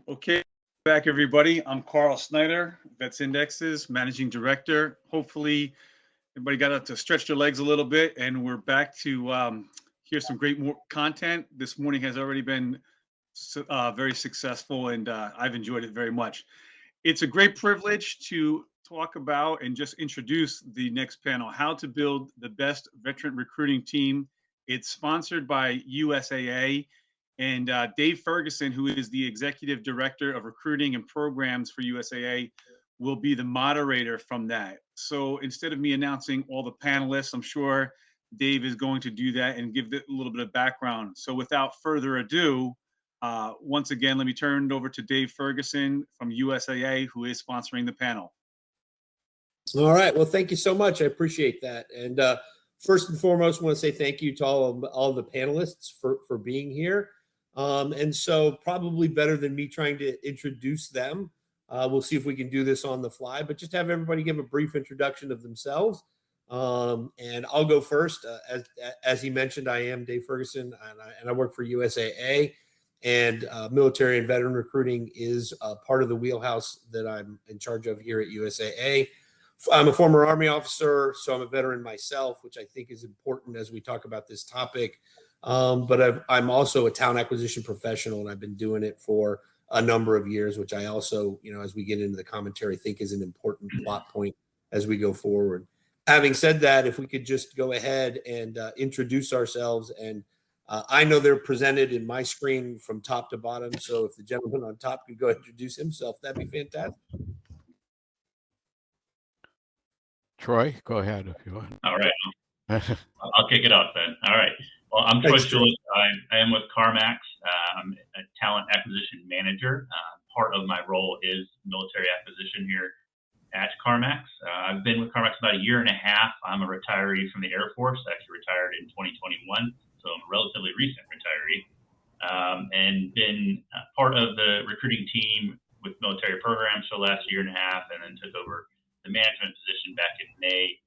Okay, back everybody. I'm Carl Snyder, Vets Indexes, Managing Director. Hopefully, everybody got out to stretch their legs a little bit, and we're back to hear some great more content. This morning has already been very successful, and I've enjoyed it very much. It's a great privilege to talk about and just introduce the next panel, How to Build the Best Veteran Recruiting Team. It's sponsored by USAA, and Dave Ferguson, who is the Executive Director of Recruiting and Programs for USAA, will be the moderator from that. So instead of me announcing all the panelists, I'm sure Dave is going to do that and give a little bit of background. So without further ado, once again, let me turn it over to Dave Ferguson from USAA, who is sponsoring the panel. All right. Well, thank you so much. I appreciate that. And first and foremost, I want to say thank you to all the panelists for being here. And so probably better than me trying to introduce them. We'll see if we can do this on the fly, but just have everybody give a brief introduction of themselves. And I'll go first. As he mentioned, I am Dave Ferguson, and I work for USAA. And military and veteran recruiting is part of the wheelhouse that I'm in charge of here at USAA. I'm a former Army officer, so I'm a veteran myself, which I think is important as we talk about this topic. But I'm also a talent acquisition professional, and I've been doing it for a number of years, which I also, as we get into the commentary, think is an important plot point as we go forward. Having said that, if we could just go ahead and introduce ourselves, and I know they're presented in my screen from top to bottom, so if the gentleman on top could go introduce himself, that'd be fantastic. Troy, go ahead if you want. All right. I'll kick it off then. All right. Well, I'm Troy Schultz. I am with CarMax. I'm a talent acquisition manager. Part of my role is military acquisition here at CarMax. I've been with CarMax about a year and a half. I'm a retiree from the Air Force. I actually retired in 2021, so I'm a relatively recent retiree. And been part of the recruiting team with military programs for the last year and a half, and then took over the management position back in May.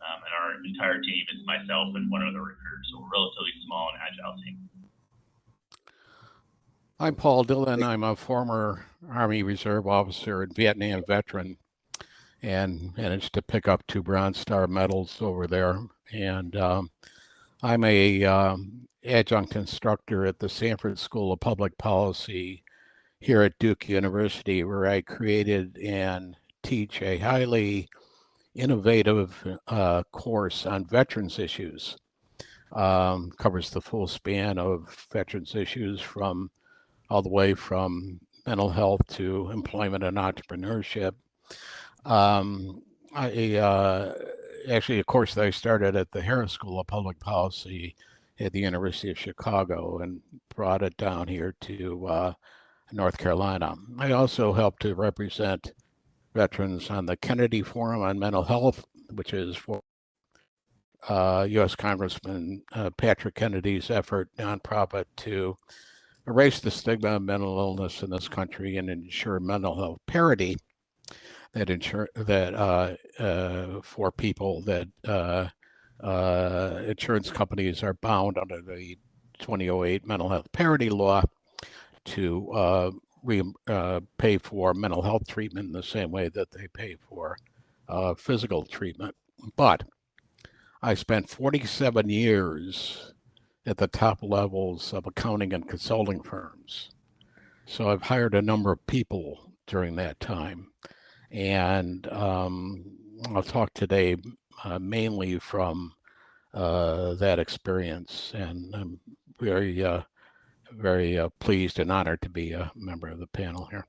And our entire team is myself and one other recruiter, so we're a relatively small and agile team. I'm Paul Dillon. I'm a former Army Reserve officer and Vietnam veteran, and managed to pick up 2 Bronze Star medals over there. And I'm a adjunct instructor at the Sanford School of Public Policy here at Duke University, where I created and teach a highly innovative course on veterans issues. Covers the full span of veterans issues all the way from mental health to employment and entrepreneurship. Actually, a course that I started at the Harris School of Public Policy at the University of Chicago and brought it down here to North Carolina. I also helped to represent veterans on the Kennedy Forum on Mental Health, which is for U.S. Congressman Patrick Kennedy's effort, nonprofit, to erase the stigma of mental illness in this country and ensure mental health parity. For people that insurance companies are bound under the 2008 mental health parity law to pay for mental health treatment in the same way that they pay for physical treatment. But I spent 47 years at the top levels of accounting and consulting firms. So I've hired a number of people during that time. And I'll talk today mainly from that experience. And I'm very pleased and honored to be a member of the panel here.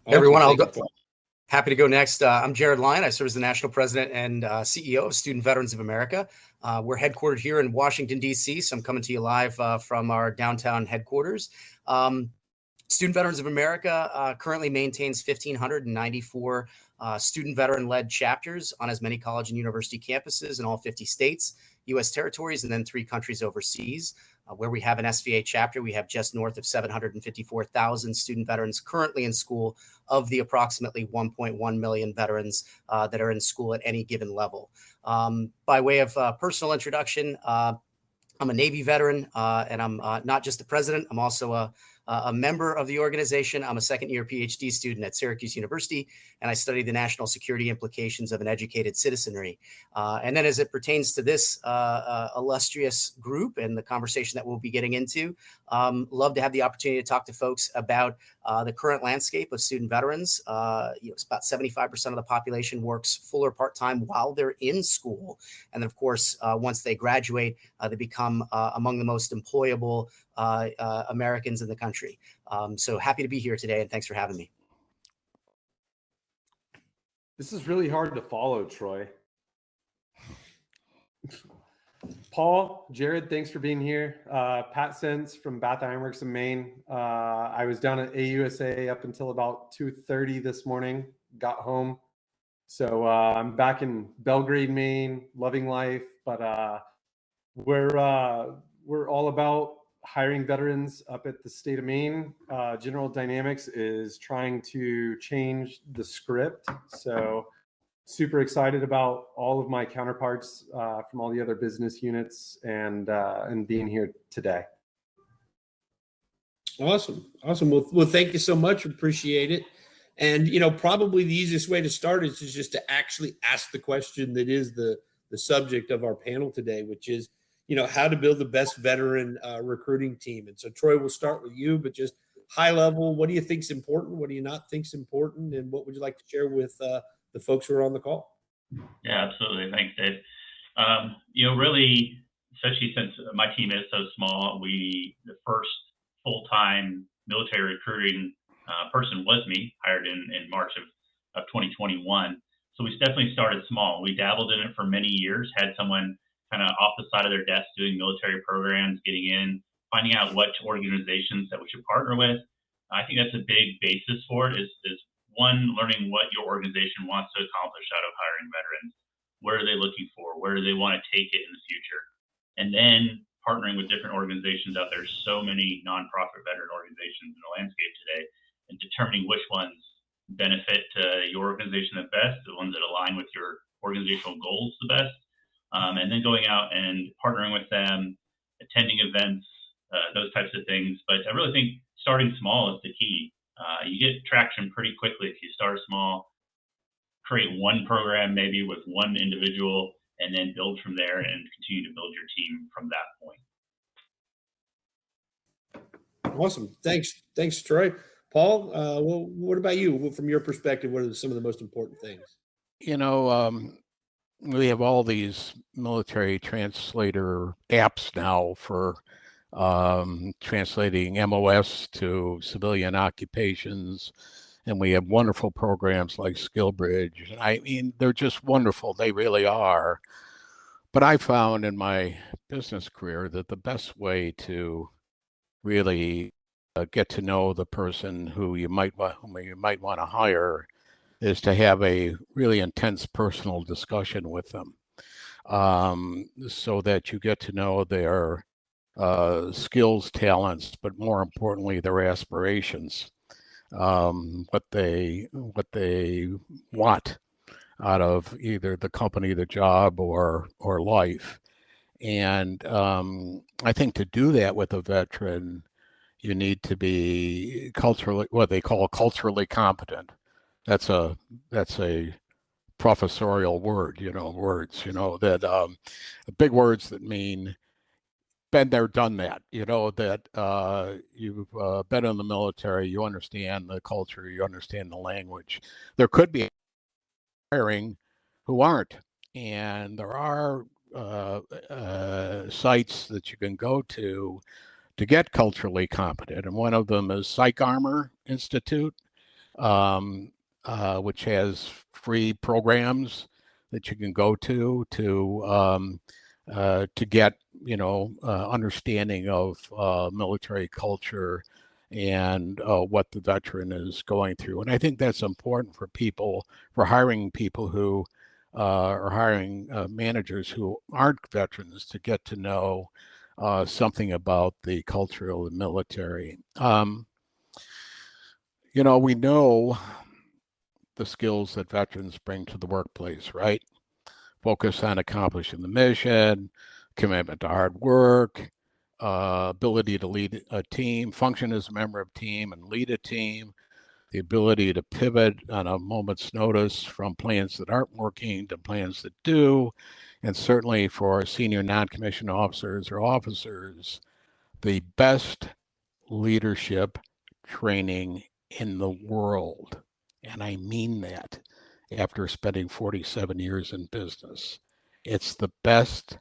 Hey, everyone, I'll go. Happy to go next. I'm Jared Lyon. I serve as the National President and CEO of Student Veterans of America. We're headquartered here in Washington, D.C., so I'm coming to you live from our downtown headquarters. Student Veterans of America currently maintains 1,594 student veteran-led chapters on as many college and university campuses in all 50 states, U.S. territories, and then 3 countries overseas. Where we have an SVA chapter, we have just north of 754,000 student veterans currently in school of the approximately 1.1 million veterans that are in school at any given level. By way of personal introduction, I'm a Navy veteran, and I'm not just the president. I'm also a member of the organization. I'm a second-year PhD student at Syracuse University, and I study the national security implications of an educated citizenry. And then as it pertains to this illustrious group and the conversation that we'll be getting into, love to have the opportunity to talk to folks about the current landscape of student veterans. It's about 75% of the population works full or part-time while they're in school. And then, of course, once they graduate, they become among the most employable Americans in the country. So happy to be here today, and thanks for having me. This is really hard to follow, Troy. Paul, Jared, thanks for being here. Pat Sense from Bath Iron Works in Maine. I was down at AUSA up until about 2:30 this morning, got home. So I'm back in Belgrade, Maine, loving life, but we're all about hiring veterans up at the state of Maine. General Dynamics is trying to change the script. So super excited about all of my counterparts from all the other business units and being here today. Awesome. Well, thank you so much. Appreciate it. And, probably the easiest way to start is just to actually ask the question that is the subject of our panel today, which is, how to build the best veteran recruiting team. And so, Troy, we'll start with you, but just high level, what do you think is important? What do you not think is important? And what would you like to share with the folks who are on the call? Yeah, absolutely. Thanks, Dave. Really, especially since my team is so small, the first full-time military recruiting person was me, hired in March of 2021. So we definitely started small. We dabbled in it for many years, had someone kind of off the side of their desk doing military programs, getting in, finding out what organizations that we should partner with. I think that's a big basis for it is one, learning what your organization wants to accomplish out of hiring veterans. What are they looking for? Where do they want to take it in the future? And then partnering with different organizations out there. So many nonprofit veteran organizations in the landscape today, and determining which ones benefit your organization the best, the ones that align with your organizational goals the best. And then going out and partnering with them, attending events, those types of things. But I really think starting small is the key. You get traction pretty quickly if you start small, create one program maybe with one individual, and then build from there and continue to build your team from that point. Awesome. Thanks, Troy. Paul, well, what about you? From your perspective, what are some of the most important things? We have all these military translator apps now for translating MOS to civilian occupations. And we have wonderful programs like SkillBridge. I mean, they're just wonderful. They really are. But I found in my business career that the best way to really get to know the person whom you might want to hire is to have a really intense personal discussion with them, so that you get to know their skills, talents, but more importantly, their aspirations, what they want out of either the company, the job, or life. And I think to do that with a veteran, you need to be what they call culturally competent. That's a professorial word, that big words that mean been there, done that, that you've been in the military, you understand the culture, you understand the language. There could be hiring who aren't, and there are sites that you can go to get culturally competent, and one of them is PsychArmor Institute, which has free programs that you can go to get understanding of military culture and what the veteran is going through. And I think that's important for hiring people who are hiring managers who aren't veterans to get to know something about the culture of the military. We know the skills that veterans bring to the workplace, right? Focus on accomplishing the mission, commitment to hard work, ability to lead a team, function as a member of a team and lead a team, the ability to pivot on a moment's notice from plans that aren't working to plans that do, and certainly for senior non-commissioned officers or officers, the best leadership training in the world. And I mean that after spending 47 years in business. It's the best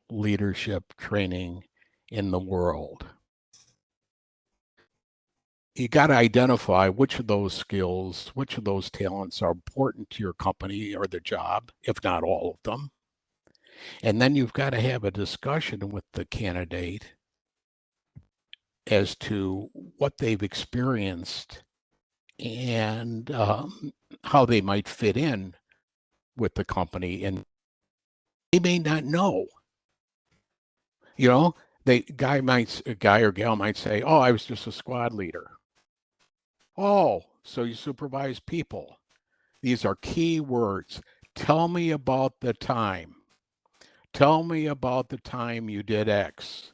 leadership training in the world. You got to identify which of those skills, which of those talents are important to your company or the job, if not all of them. And then you've got to have a discussion with the candidate as to what they've experienced and how they might fit in with the company. And they may not know. You know, a guy or gal might say, "Oh, I was just a squad leader." Oh, so you supervise people. These are key words. Tell me about the time. Tell me about the time you did X.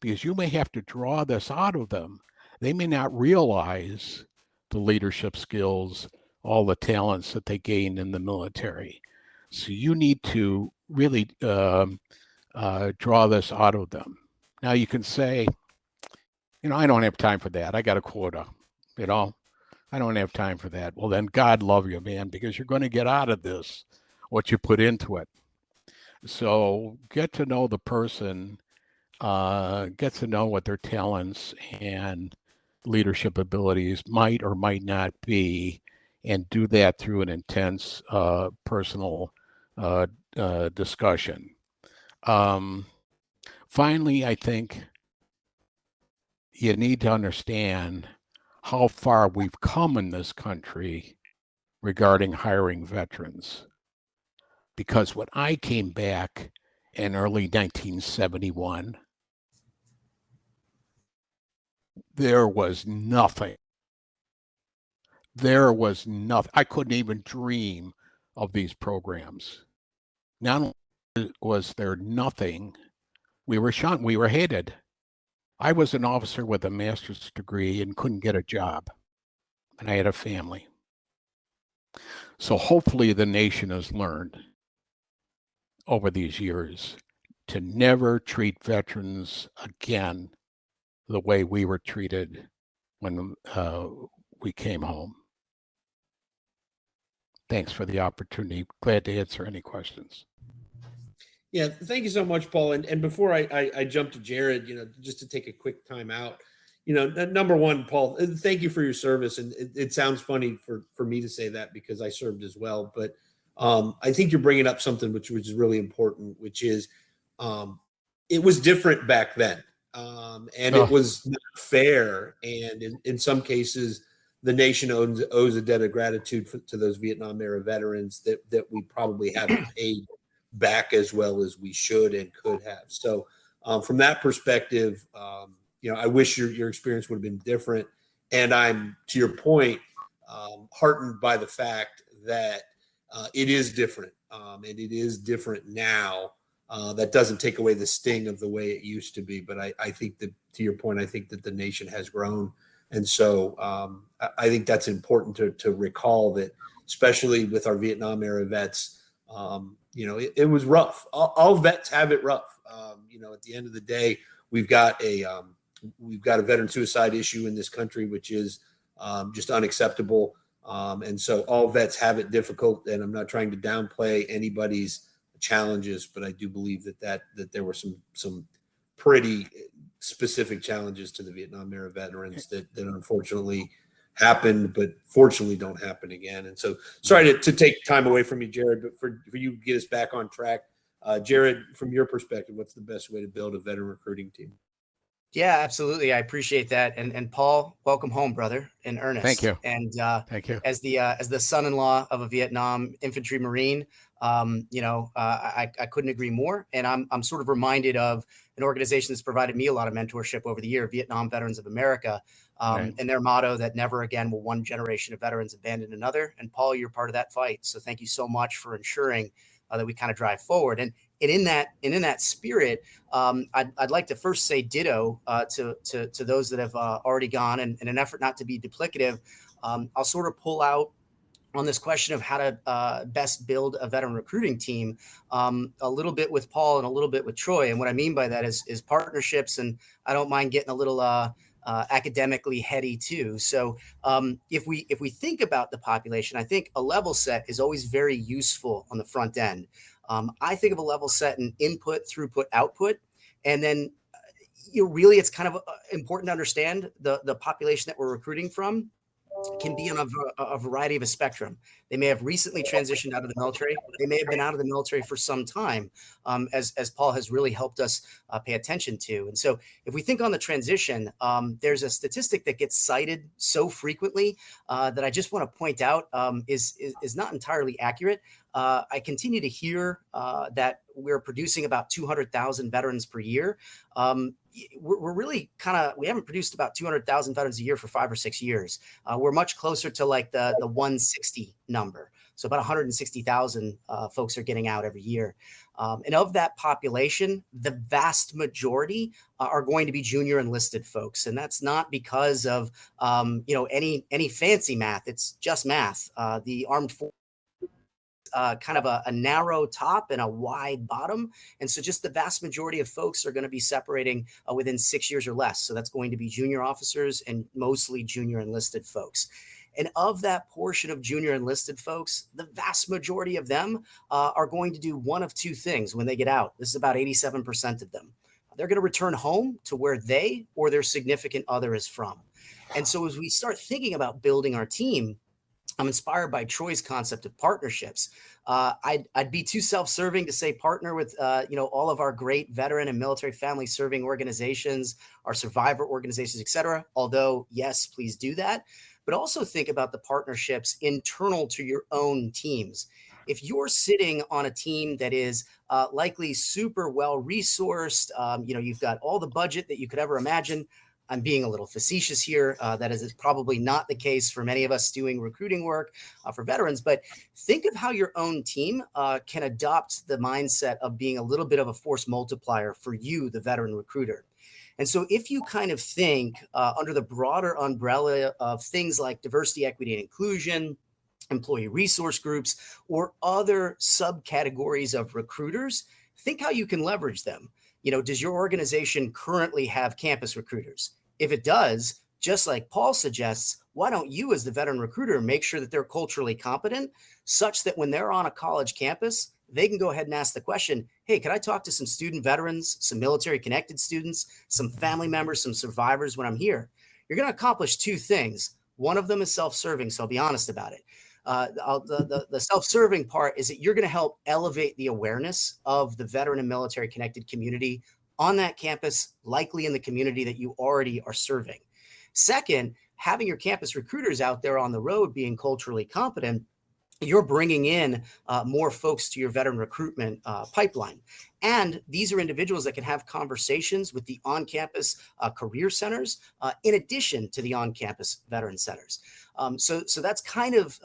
Because you may have to draw this out of them. They may not realize the leadership skills, all the talents that they gained in the military. So you need to really draw this out of them. Now you can say, you know, I don't have time for that. I got a quota, you know, I don't have time for that. Well, then God love you, man, because you're going to get out of this what you put into it. So get to know the person, get to know what their talents and leadership abilities might or might not be, and do that through an intense personal discussion. Finally, I think you need to understand how far we've come in this country regarding hiring veterans. Because when I came back in early 1971, there was nothing. There was nothing. I couldn't even dream of these programs. Not only was there nothing, we were shunned, we were hated. I was an officer with a master's degree and couldn't get a job, and I had a family. So hopefully the nation has learned over these years to never treat veterans again the way we were treated when we came home. Thanks for the opportunity. Glad to answer any questions. Yeah, thank you so much, Paul. And before I jump to Jared, you know, just to take a quick time out, you know, number one, Paul, thank you for your service. And it sounds funny for me to say that because I served as well. But I think you're bringing up something which is really important, which is it was different back then. And it was not fair. And in some cases, the nation owes a debt of gratitude to those Vietnam era veterans that we probably haven't paid back as well as we should and could have. So from that perspective, you know, I wish your experience would have been different. And I'm, to your point, heartened by the fact that it is different. And it is different now. That doesn't take away the sting of the way it used to be. But I think that, to your point, I think that the nation has grown. And so I think that's important to recall that, especially with our Vietnam era vets, you know, it was rough. All vets have it rough. You know, at the end of the day, we've got a veteran suicide issue in this country, which is just unacceptable. And so all vets have it difficult. And I'm not trying to downplay anybody's challenges, but I do believe that there were some pretty specific challenges to the Vietnam era veterans that unfortunately happened, but fortunately don't happen again. And so sorry to take time away from you, Jared, but for you to get us back on track. Jared, from your perspective, what's the best way to build a veteran recruiting team? Yeah, absolutely. I appreciate that. And Paul, welcome home, brother, in earnest. Thank you. And thank you. As the son-in-law of a Vietnam infantry Marine, you know, I couldn't agree more. And I'm sort of reminded of an organization that's provided me a lot of mentorship over the year, Vietnam Veterans of America, Right. and their motto that never again will one generation of veterans abandon another. And Paul, you're part of that fight. So thank you so much for ensuring that we kind of drive forward. And And in that spirit, I'd like to first say ditto to those that have already gone, and in an effort not to be duplicative, I'll sort of pull out on this question of how to best build a veteran recruiting team, a little bit with Paul and a little bit with Troy. And what I mean by that is partnerships. And I don't mind getting a little academically heady too. So if we think about the population, I think a level set is always very useful on the front end. I think of a level set in input, throughput, output, and then really it's kind of important to understand the population that we're recruiting from can be on a variety of a spectrum. They may have recently transitioned out of the military. They may have been out of the military for some time, as Paul has really helped us pay attention to. And so if we think on the transition, there's a statistic that gets cited so frequently that I just want to point out is not entirely accurate. I continue to hear that we're producing about 200,000 veterans per year. We're really we haven't produced about 200,000 veterans a year for 5 or 6 years. We're much closer to like the 160 number. So about 160,000 folks are getting out every year. And of that population, the vast majority are going to be junior enlisted folks. And that's not because of, any fancy math. It's just math. The armed forces kind of a narrow top and a wide bottom. And so just the vast majority of folks are going to be separating within 6 years or less. So that's going to be junior officers and mostly junior enlisted folks. And of that portion of junior enlisted folks, the vast majority of them are going to do one of two things when they get out. This is about 87% of them. They're going to return home to where they or their significant other is from. And so as we start thinking about building our team, I'm inspired by Troy's concept of partnerships. I'd be too self-serving to say partner with, all of our great veteran and military family serving organizations, our survivor organizations, et cetera. Although, yes, please do that. But also think about the partnerships internal to your own teams. If you're sitting on a team that is likely super well-resourced, you've got all the budget that you could ever imagine. I'm being a little facetious here. That is probably not the case for many of us doing recruiting work for veterans, but think of how your own team can adopt the mindset of being a little bit of a force multiplier for you, the veteran recruiter. And so if you kind of think under the broader umbrella of things like diversity, equity, and inclusion, employee resource groups, or other subcategories of recruiters, think how you can leverage them. Does your organization currently have campus recruiters? If it does, just like Paul suggests, why don't you as the veteran recruiter make sure that they're culturally competent such that when they're on a college campus, they can go ahead and ask the question, hey, can I talk to some student veterans, some military connected students, some family members, some survivors when I'm here? You're going to accomplish two things. One of them is self-serving, so I'll be honest about it. The self-serving part is that you're going to help elevate the awareness of the veteran and military connected community on that campus, likely in the community that you already are serving. Second, having your campus recruiters out there on the road being culturally competent, you're bringing in more folks to your veteran recruitment pipeline. And these are individuals that can have conversations with the on-campus career centers in addition to the on-campus veteran centers. So that's kind of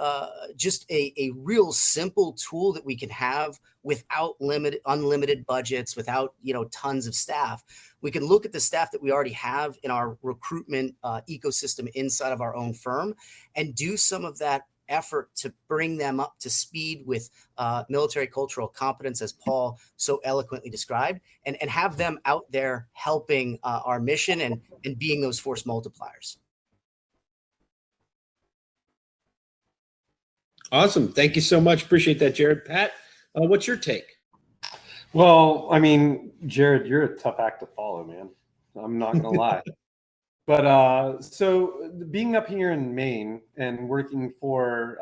just a real simple tool that we can have without unlimited budgets, without tons of staff. We can look at the staff that we already have in our recruitment ecosystem inside of our own firm and do some of that effort to bring them up to speed with military cultural competence, as Paul so eloquently described, and have them out there helping our mission and being those force multipliers. Awesome. Thank you so much. Appreciate that, Jared. Pat, what's your take? Well, I mean, Jared, you're a tough act to follow, man. I'm not going to lie. But so being up here in Maine and working for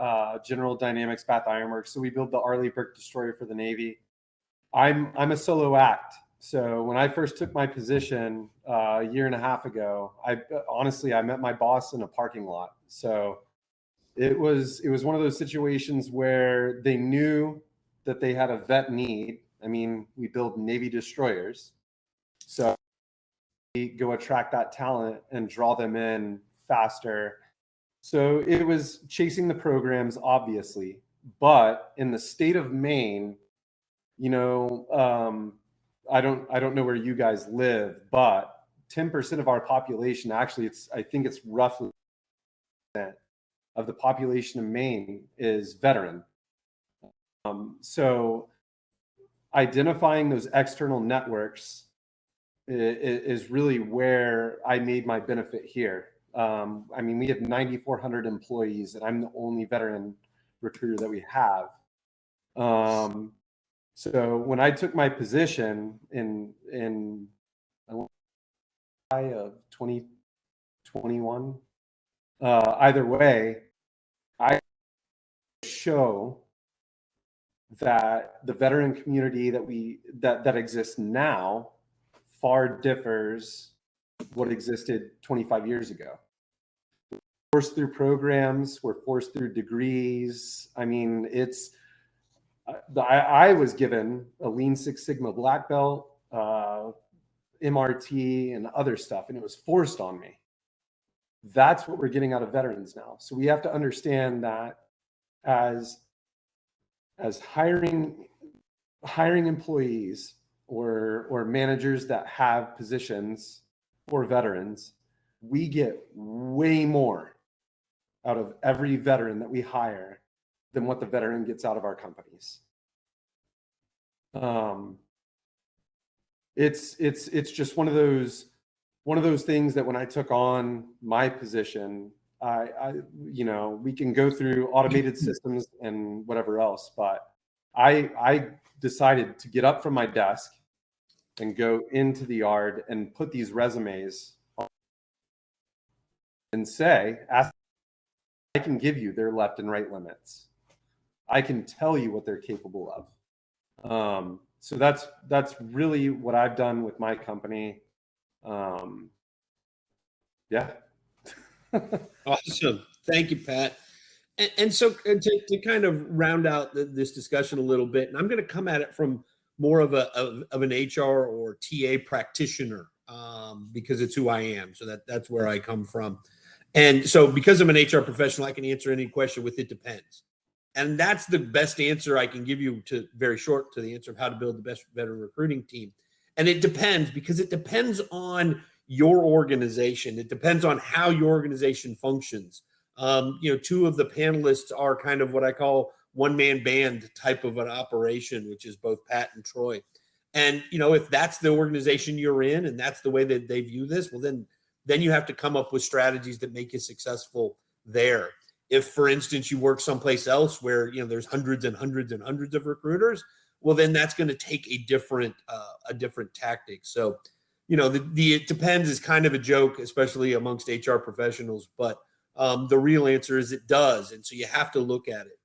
General Dynamics Bath Iron Works, so we build the Arleigh Burke destroyer for the Navy. I'm a solo act. So when I first took my position a year and a half ago, I met my boss in a parking lot. So it was one of those situations where they knew that they had a vet need. I mean, we build Navy destroyers. So go attract that talent and draw them in faster. So it was chasing the programs, obviously, but in the state of Maine, I don't know where you guys live, but 10% of our population, actually, I think it's roughly of the population of Maine is veteran. So identifying those external networks is really where I made my benefit here. I mean, we have 9,400 employees, and I'm the only veteran recruiter that we have. So when I took my position in July of 2021, either way, I show that the veteran community that exists now far differs what existed 25 years ago. We're forced through programs, we're forced through degrees. I mean, I was given a Lean Six Sigma black belt, MRT, and other stuff, and it was forced on me. That's what we're getting out of veterans now. So we have to understand that as hiring employees or managers that have positions for veterans, we get way more out of every veteran that we hire than what the veteran gets out of our companies. It's just one of those things that when I took on my position, we can go through automated systems and whatever else, but I decided to get up from my desk and go into the yard and put these resumes on and I can give you their left and right limits. I can tell you what they're capable of. So that's really what I've done with my company. Yeah. Awesome. Thank you, Pat. And so to kind of round out this discussion a little bit, and I'm going to come at it from more of an HR or TA practitioner, because it's who I am. So that's where I come from. And so because I'm an HR professional, I can answer any question with "it depends." And that's the best answer I can give you very short to the answer of how to build the best veteran recruiting team. And it depends because it depends on your organization. It depends on how your organization functions. Two of the panelists are kind of what I call one-man band type of an operation, which is both Pat and Troy. And, if that's the organization you're in and that's the way that they view this, well, then you have to come up with strategies that make you successful there. If, for instance, you work someplace else where, there's hundreds and hundreds and hundreds of recruiters, well, then that's going to take a different tactic. So, the it depends is kind of a joke, especially amongst HR professionals, but the real answer is it does. And so you have to look at it.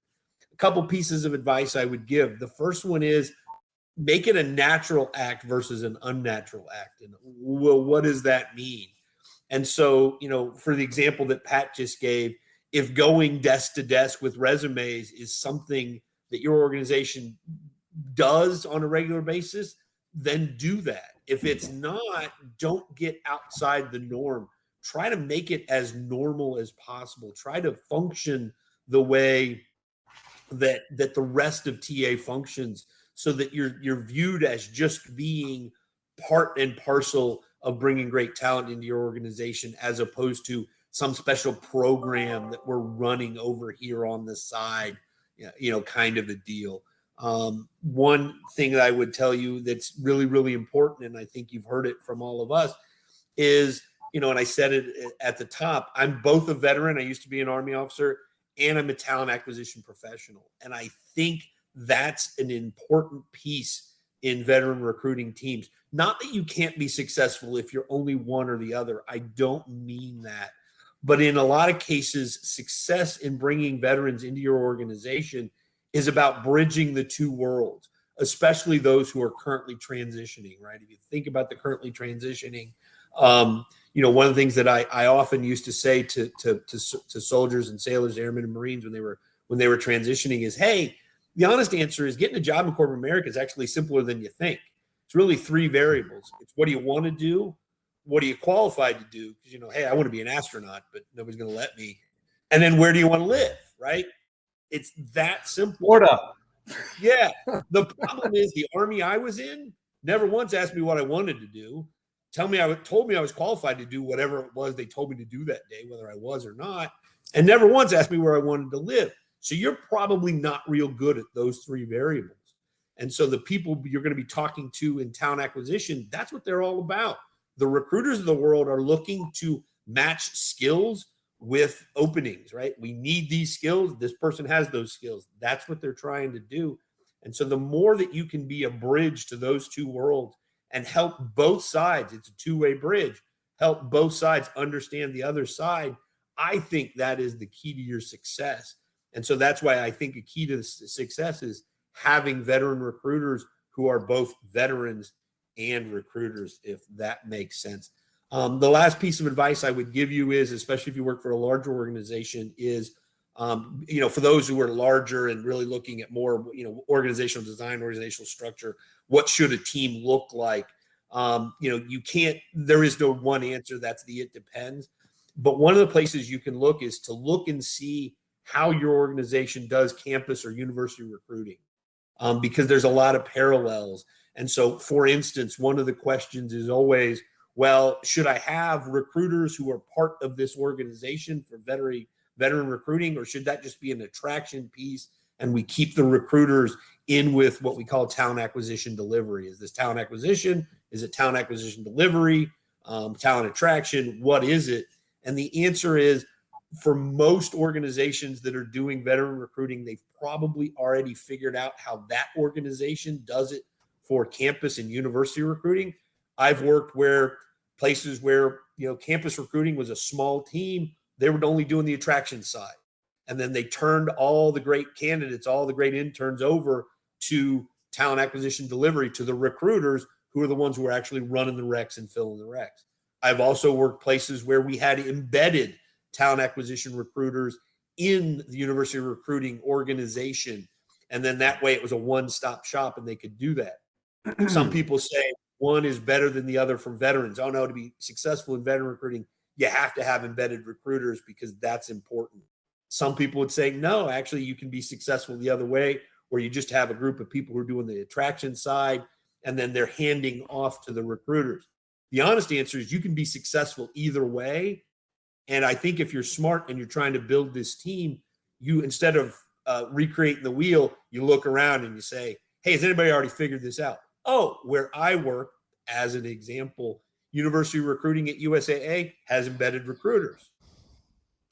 A couple pieces of advice I would give. The first one is make it a natural act versus an unnatural act. And well, what does that mean? And so, for the example that Pat just gave, if going desk to desk with resumes is something that your organization does on a regular basis, then do that. If it's not, don't get outside the norm. Try to make it as normal as possible. Try to function the way that the rest of TA functions, so that you're viewed as just being part and parcel of bringing great talent into your organization, as opposed to some special program that we're running over here on the side, kind of a deal. One thing that I would tell you that's really, really important, and I think you've heard it from all of us, is, and I said it at the top, I'm both a veteran. I used to be an Army officer, and I'm a talent acquisition professional. And I think that's an important piece in veteran recruiting teams. Not that you can't be successful if you're only one or the other. I don't mean that. But in a lot of cases, success in bringing veterans into your organization is about bridging the two worlds, especially those who are currently transitioning, right? If you think about the currently transitioning, one of the things that I often used to say to soldiers and sailors, airmen and Marines when they were transitioning is, hey, the honest answer is getting a job in corporate America is actually simpler than you think. It's really three variables. It's what do you want to do? What are you qualified to do? Because, hey, I want to be an astronaut, but nobody's going to let me. And then where do you want to live, right? It's that simple. Florida. Yeah. The problem is the Army I was in never once asked me what I wanted to do. Told me I was qualified to do whatever it was they told me to do that day, whether I was or not, and never once asked me where I wanted to live. So you're probably not real good at those three variables. And so the people you're going to be talking to in talent acquisition, that's what they're all about. The recruiters of the world are looking to match skills with openings, right? We need these skills. This person has those skills. That's what they're trying to do. And so the more that you can be a bridge to those two worlds and help both sides, it's a two-way bridge, help both sides understand the other side, I think that is the key to your success. And so that's why I think a key to success is having veteran recruiters who are both veterans and recruiters, if that makes sense. The last piece of advice I would give you is, especially if you work for a larger organization, is, for those who are larger and really looking at more, organizational design, organizational structure, what should a team look like? There is no one answer. That's it depends. But one of the places you can look is to look and see how your organization does campus or university recruiting, because there's a lot of parallels. And so, for instance, one of the questions is always, well, should I have recruiters who are part of this organization for veteran recruiting, or should that just be an attraction piece and we keep the recruiters in with what we call talent acquisition delivery? Is this talent acquisition? Is it talent acquisition delivery? Talent attraction? What is it? And the answer is, for most organizations that are doing veteran recruiting, they've probably already figured out how that organization does it for campus and university recruiting. I've worked places where campus recruiting was a small team. They were only doing the attraction side. And then they turned all the great candidates, all the great interns over to talent acquisition delivery, to the recruiters who are the ones who are actually running the recs and filling the recs. I've also worked places where we had embedded talent acquisition recruiters in the university recruiting organization. And then that way it was a one-stop shop and they could do that. Some people say one is better than the other for veterans. Oh no, to be successful in veteran recruiting, you have to have embedded recruiters because that's important. Some people would say, no, actually you can be successful the other way, where you just have a group of people who are doing the attraction side and then they're handing off to the recruiters. The honest answer is you can be successful either way. And I think if you're smart and you're trying to build this team, you, instead of recreating the wheel, you look around and you say, hey, has anybody already figured this out? Oh, where I work, as an example, university recruiting at USAA has embedded recruiters.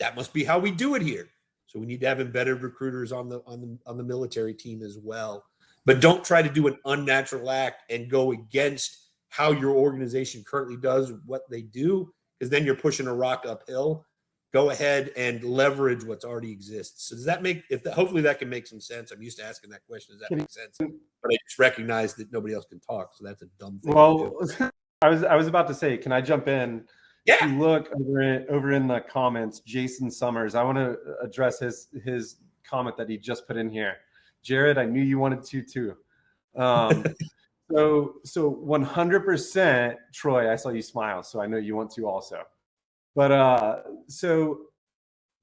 That must be how we do it here. So we need to have embedded recruiters on the military team as well. But don't try to do an unnatural act and go against how your organization currently does what they do, because then you're pushing a rock uphill. Go ahead and leverage what's already exists. So does that make, hopefully that can make some sense. I'm used to asking that question. Does that make sense? But I just recognize that nobody else can talk. So that's a dumb thing. Well, I was about to say, can I jump in? Yeah. If you look over in the comments, Jason Summers, I want to address his comment that he just put in here. Jared, I knew you wanted to too. So 100%, Troy, I saw you smile, so I know you want to also. But so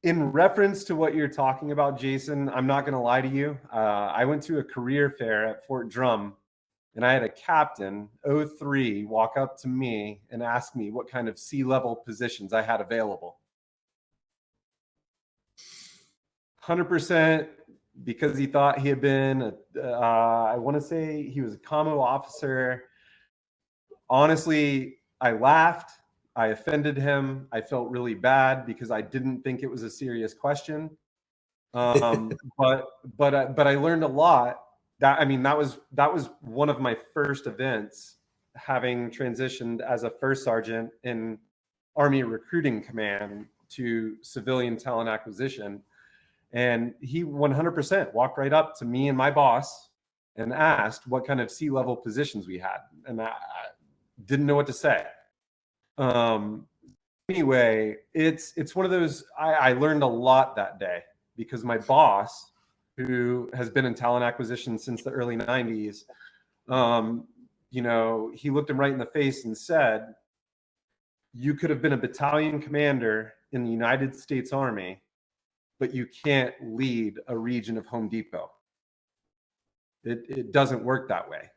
in reference to what you're talking about, Jason, I'm not going to lie to you. I went to a career fair at Fort Drum, and I had a captain, 03, walk up to me and ask me what kind of C-level positions I had available. 100% because he thought he had been, I want to say he was a commo officer. Honestly, I laughed. I offended him. I felt really bad because I didn't think it was a serious question. But I learned a lot. That was one of my first events, having transitioned as a first sergeant in Army Recruiting Command to civilian talent acquisition. And he 100% walked right up to me and my boss and asked what kind of C-level positions we had. And I didn't know what to say. Anyway, it's one of those, I learned a lot that day because my boss, who has been in talent acquisition since the early 90s, he looked him right in the face and said, you could have been a battalion commander in the United States Army, but you can't lead a region of Home Depot. It doesn't work that way.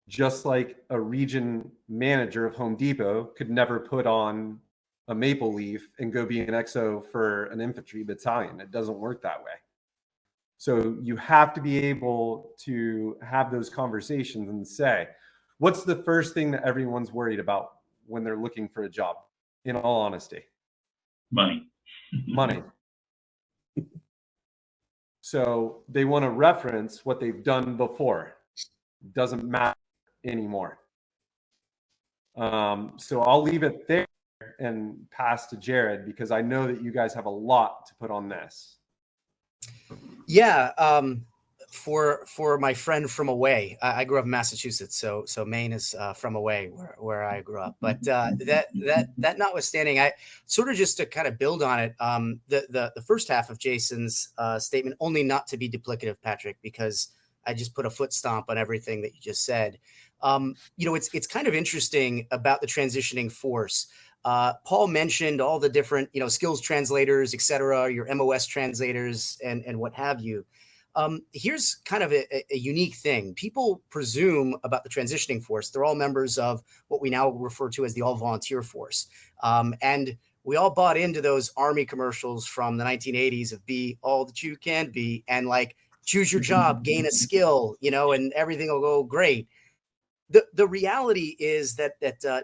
Just like a region manager of Home Depot could never put on a maple leaf and go be an XO for an infantry battalion. It doesn't work that way. So you have to be able to have those conversations and say, what's the first thing that everyone's worried about when they're looking for a job? In all honesty, Money. money. So they want to reference what they've done before. Doesn't matter anymore. So I'll leave it there and pass to Jared, because I know that you guys have a lot to put on this. Yeah. For my friend from away, I grew up in Massachusetts, so Maine is from away where I grew up. But that notwithstanding, I sort of just to kind of build on it, the first half of Jason's statement, only not to be duplicative, Patrick, because I just put a foot stomp on everything that you just said. It's kind of interesting about the transitioning force. Paul mentioned all the different, skills translators, et cetera, your MOS translators and what have you. Here's kind of a unique thing. People presume about the transitioning force. They're all members of what we now refer to as the all volunteer force. And we all bought into those Army commercials from the 1980s of be all that you can be, and like choose your job, gain a skill, and everything will go great. The reality is that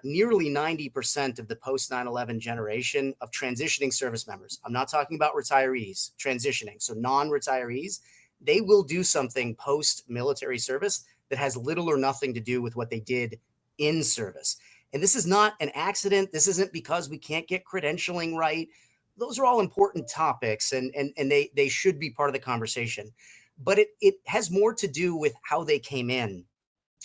nearly 90% of the post 9/11 generation of transitioning service members, I'm not talking about retirees, transitioning, so non-retirees, they will do something post-military service that has little or nothing to do with what they did in service. And this is not an accident. This isn't because we can't get credentialing right. Those are all important topics, and they should be part of the conversation. But it has more to do with how they came in.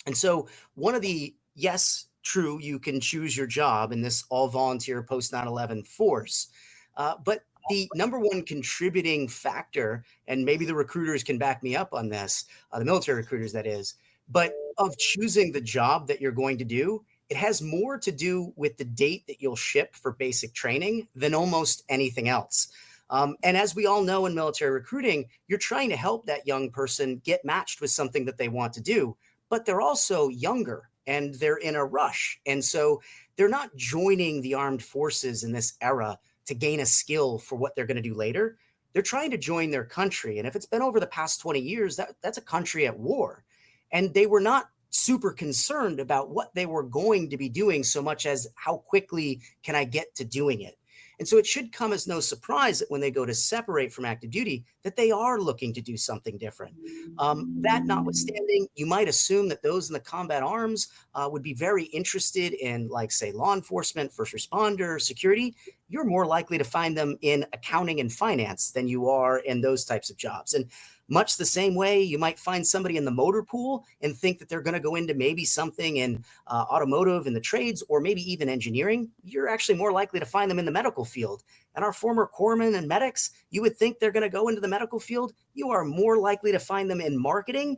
And so one of the, yes, true, you can choose your job in this all-volunteer post 9/11 force, but the number one contributing factor, and maybe the recruiters can back me up on this, the military recruiters, that is, but of choosing the job that you're going to do, it has more to do with the date that you'll ship for basic training than almost anything else. And as we all know in military recruiting, you're trying to help that young person get matched with something that they want to do, but they're also younger and they're in a rush. And so they're not joining the armed forces in this era to gain a skill for what they're going to do later. They're trying to join their country. And if it's been over the past 20 years, that's a country at war. And they were not super concerned about what they were going to be doing so much as how quickly can I get to doing it. And so it should come as no surprise that when they go to separate from active duty, that they are looking to do something different. That notwithstanding, you might assume that those in the combat arms would be very interested in, like, say, law enforcement, first responder, security. You're more likely to find them in accounting and finance than you are in those types of jobs. And much the same way, you might find somebody in the motor pool and think that they're going to go into maybe something in automotive and the trades, or maybe even engineering. You're actually more likely to find them in the medical field. And our former corpsmen and medics, you would think they're going to go into the medical field. You are more likely to find them in marketing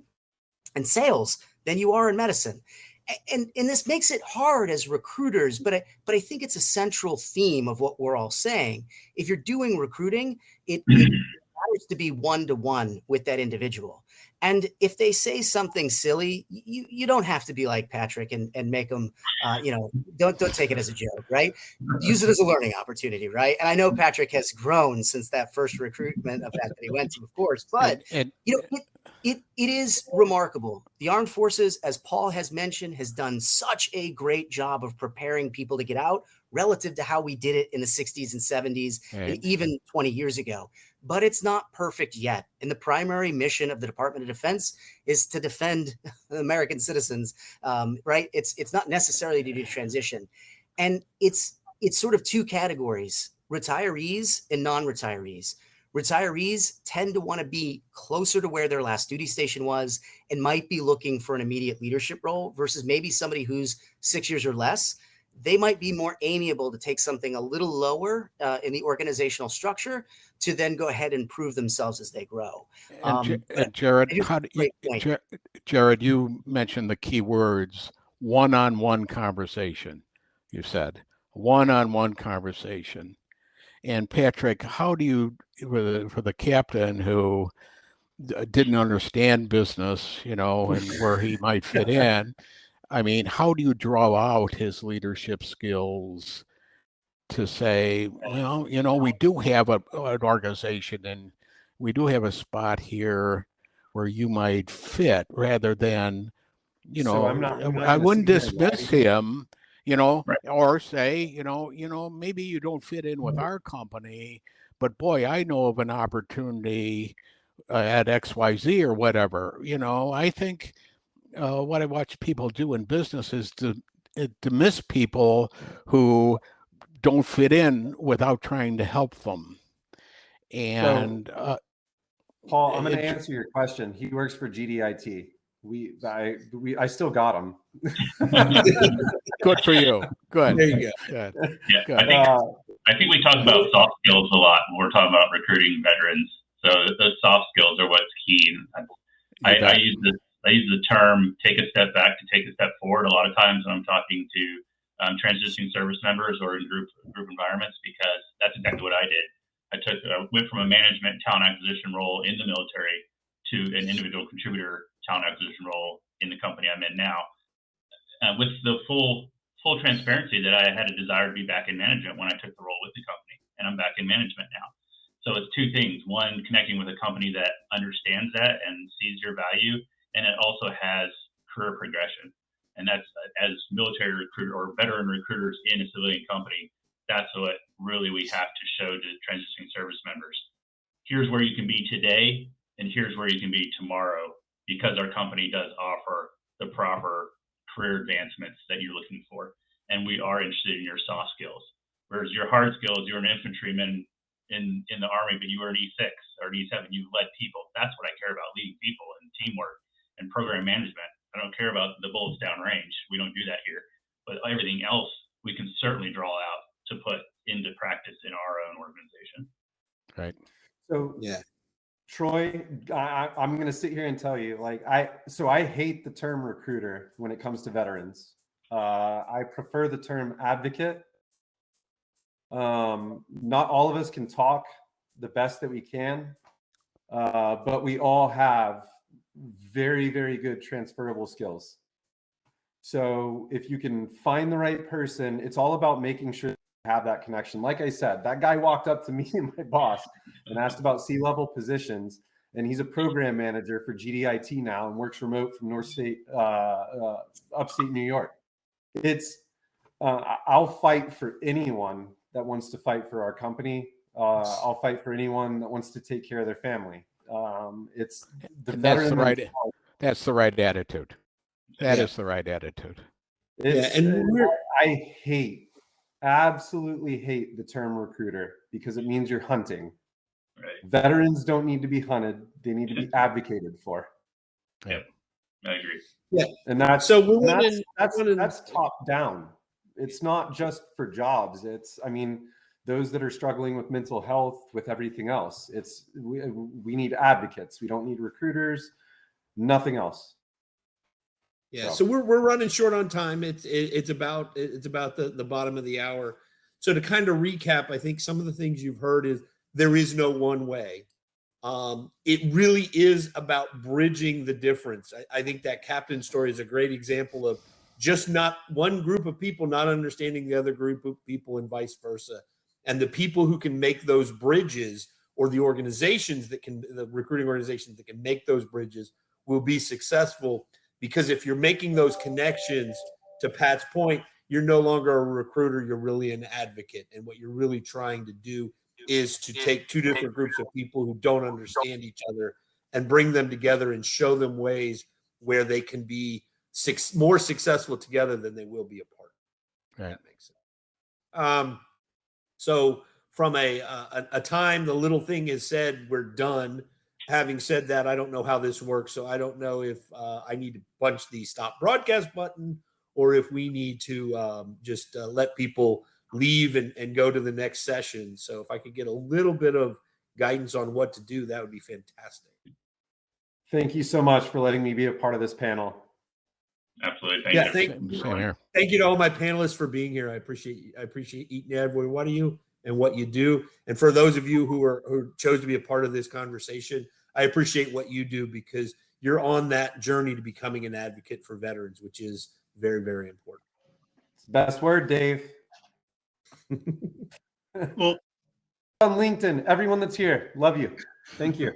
and sales than you are in medicine. And this makes it hard as recruiters, but I think it's a central theme of what we're all saying. If you're doing recruiting, it matters to be one-to-one with that individual. And if they say something silly, you don't have to be like Patrick and make them, don't take it as a joke, right? Use it as a learning opportunity, right? And I know Patrick has grown since that first recruitment event that he went to, of course, but it is remarkable. The armed forces, as Paul has mentioned, has done such a great job of preparing people to get out relative to how we did it in the 60s and 70s, and even 20 years ago. But it's not perfect yet. And the primary mission of the Department of Defense is to defend American citizens, right? It's not necessarily to do transition. And it's sort of two categories: retirees and non-retirees. Retirees tend to want to be closer to where their last duty station was and might be looking for an immediate leadership role, versus maybe somebody who's 6 years or less. They might be more amiable to take something a little lower in the organizational structure to then go ahead and prove themselves as they grow. Jared, Jared, you mentioned the key words: one-on-one conversation. You said one-on-one conversation. And Patrick, how do you, for the captain who didn't understand business, and where he might fit in. I mean, how do you draw out his leadership skills to say, well, we do have an organization and we do have a spot here where you might fit, rather than, So I'm I gonna wouldn't sit here and dismiss lie to you. him, Right. or say, maybe you don't fit in with our company, but boy, I know of an opportunity at XYZ or whatever. I think what I watch people do in business is to miss people who don't fit in without trying to help them. And Paul, I'm going to it- answer your question. He works for GDIT. I still got him. good for you. Good. There you go. Good. Yeah, Good. I think we talk about soft skills a lot when we're talking about recruiting veterans. So those soft skills are what's key. I use the term "take a step back to take a step forward" a lot of times when I'm talking to transitioning service members or in group environments, because that's exactly what I did. I went from a management talent acquisition role in the military to an individual contributor talent acquisition role in the company I'm in now, with the full transparency that I had a desire to be back in management when I took the role with the company, and I'm back in management now. So it's two things: one, connecting with a company that understands that and sees your value, and it also has career progression. And that's, as military recruiter or veteran recruiters in a civilian company, that's what really we have to show to transitioning service members. Here's where you can be today, and here's where you can be tomorrow, because our company does offer the proper career advancements that you're looking for. And we are interested in your soft skills. Whereas your hard skills, you're an infantryman in the Army, but you were an E6 or an E7, you led people. That's what I care about: leading people and teamwork and program management. I don't care about the bullets down range. We don't do that here. But everything else we can certainly draw out to put into practice in our own organization. Right. So Yeah. Troy, I'm going to sit here and tell you, I hate the term recruiter when it comes to veterans. I prefer the term advocate. Not all of us can talk the best that we can, but we all have very, very good transferable skills. So if you can find the right person, it's all about making sure you have that connection. Like I said, that guy walked up to me and my boss and asked about C-level positions, and he's a program manager for GDIT now and works remote from upstate New York. I'll fight for anyone that wants to fight for our company. I'll fight for anyone that wants to take care of their family. It's the That's veteran. That's the right attitude. That is the right attitude. I absolutely hate the term recruiter, because it means you're hunting. Right. Veterans don't need to be hunted; they need to be advocated for. Yep, I agree. Yeah, and that's top down. It's not just for jobs. Those that are struggling with mental health, with everything else. We need advocates. We don't need recruiters. Nothing else. Yeah, so we're running short on time. It's about the bottom of the hour. So to kind of recap, I think some of the things you've heard is there is no one way. It really is about bridging the difference. I think that captain story is a great example of just not one group of people not understanding the other group of people, and vice versa. And the people who can make those bridges, or the recruiting organizations that can make those bridges, will be successful. Because if you're making those connections, to Pat's point, you're no longer a recruiter, you're really an advocate. And what you're really trying to do is to take two different groups of people who don't understand each other and bring them together and show them ways where they can be more successful together than they will be apart. Right. That makes sense. So from a time the little thing is said, we're done. Having said that, I don't know how this works, so I don't know if I need to punch the stop broadcast button, or if we need to just let people leave and go to the next session. So if I could get a little bit of guidance on what to do, that would be fantastic. Thank you so much for letting me be a part of this panel. Absolutely. Same here. Thank you to all my panelists for being here. I appreciate each and every one of you and what you do. And for those of you who chose to be a part of this conversation, I appreciate what you do because you're on that journey to becoming an advocate for veterans, which is very, very important. Best word, Dave. Well, On LinkedIn, everyone that's here, love you. Thank you.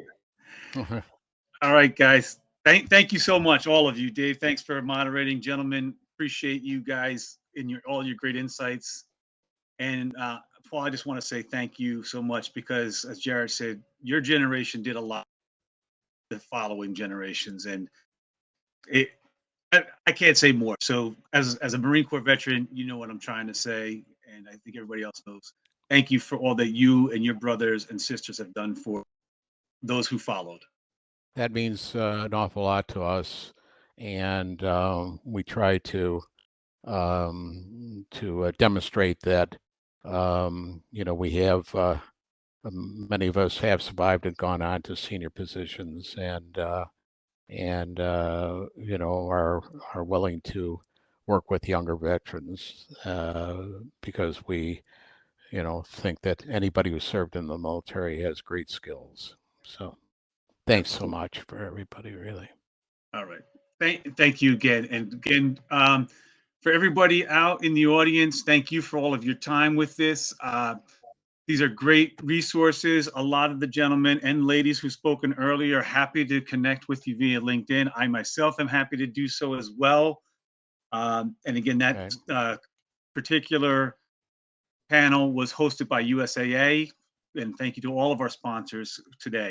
all right, guys. Thank you so much, all of you. Dave, thanks for moderating. Gentlemen, appreciate you guys in all your great insights. And Paul, I just want to say thank you so much because, as Jared said, your generation did a lot the following generations, and I can't say more. So, as a Marine Corps veteran, you know what I'm trying to say, and I think everybody else knows. Thank you for all that you and your brothers and sisters have done for those who followed. That means an awful lot to us, and we try to demonstrate that we have many of us have survived and gone on to senior positions, and are willing to work with younger veterans because we think that anybody who served in the military has great skills. So thanks so much for everybody, really. All right. Thank you again. And again, for everybody out in the audience, thank you for all of your time with this. These are great resources. A lot of the gentlemen and ladies who've spoken earlier are happy to connect with you via LinkedIn. I myself am happy to do so as well. And again, that particular panel was hosted by USAA. And thank you to all of our sponsors today.